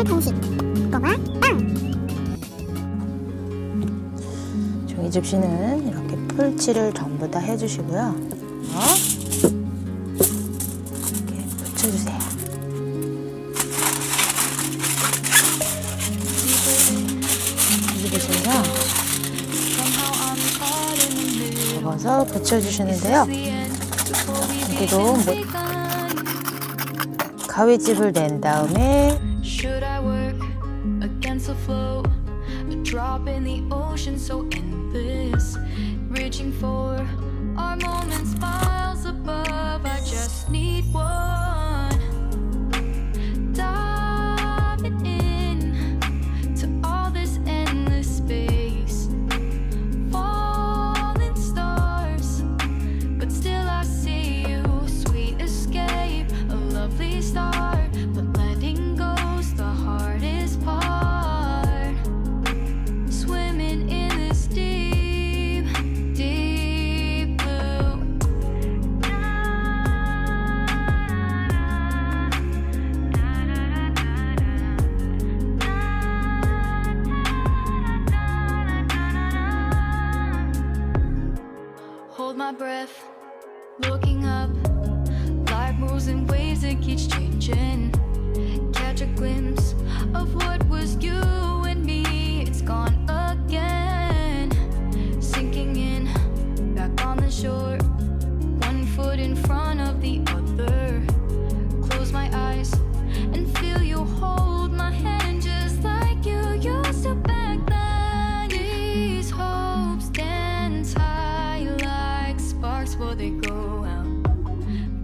오늘의 간식 꼬마 빵. 종이접시는 이렇게 풀칠을 전부 다 해주시고요. 이렇게 붙여주세요. 여기부터 접어서 붙여주시는데요. 여기도 가위집을 낸 다음에 looking up, life moves in waves that keeps changing. Catch a glimpse of what was you and me. It's gone again, sinking in, back on the shore. One foot in front of the other. Close my eyes and feel you hold my hand just like you used to back then. These hopes dance high like sparks before they go out.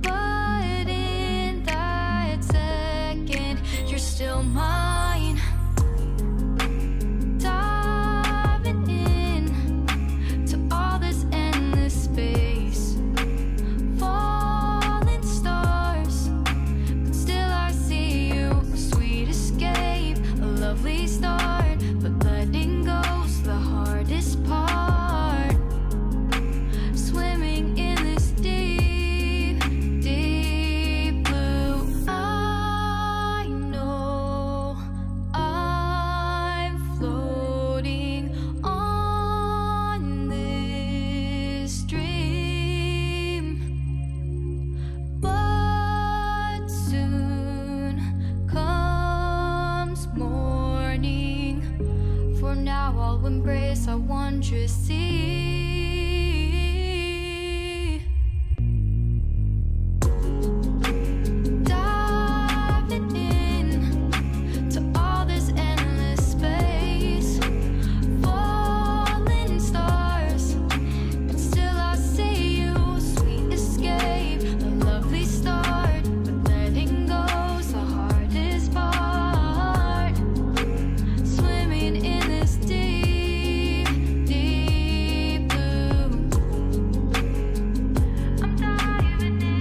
But in that second, you're still mine. Diving in to all this endless space. Falling stars, but still I see you. A sweet escape, a lovely start. But letting go's the hardest part. Swimming in this deep, deep blue. I know I'm floating on this dream, but soon comes morning. For now I'll embrace our wondrous sea. Diving in to all this endless space. Falling stars, but still I see you. Sweet escape, a lovely start. But letting go's the hardest part. Swimming in this deep, deep blue. I'm diving in.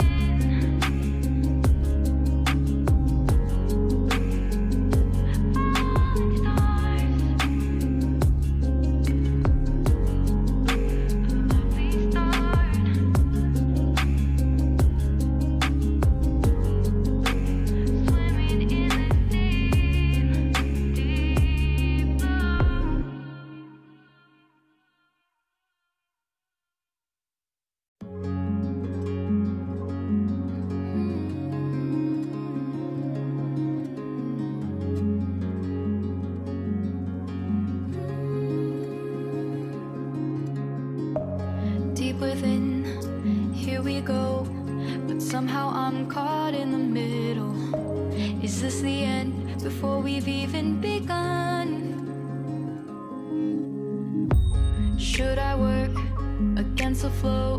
Deep within, here we go. But somehow I'm caught in the middle. Is this the end before we've even begun? Should I work against the flow?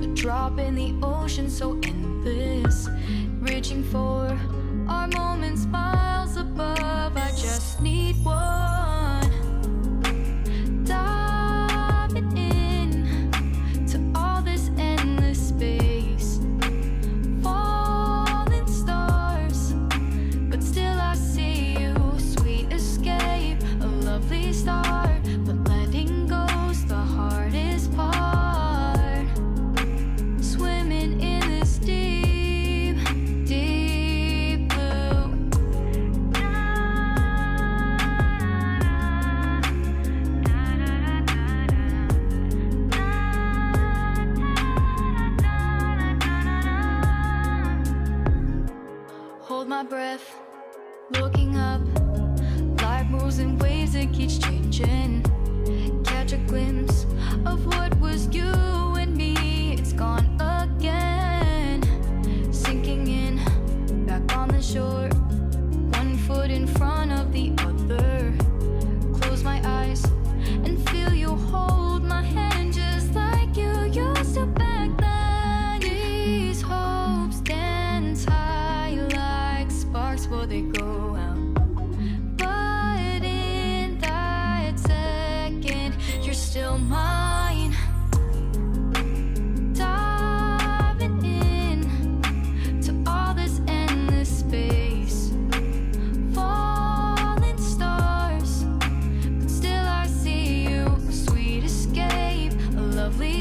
A drop in the ocean so endless. Reaching for our moments miles above. I just need one. Diving in to all this endless space. Falling stars, but still I see you. Sweet escape, a lovely start. But letting go's the hardest part. Swimming in this deep, deep blue.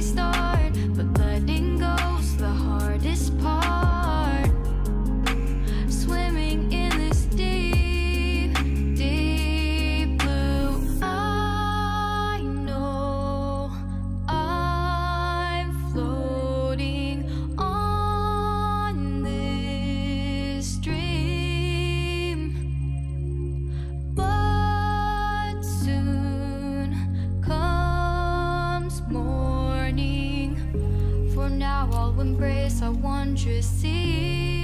start, but letting go's the hardest part. Swimming in this deep, deep blue. I know I'm floating on this dream, but soon comes morning. For now I'll embrace our wondrous sea.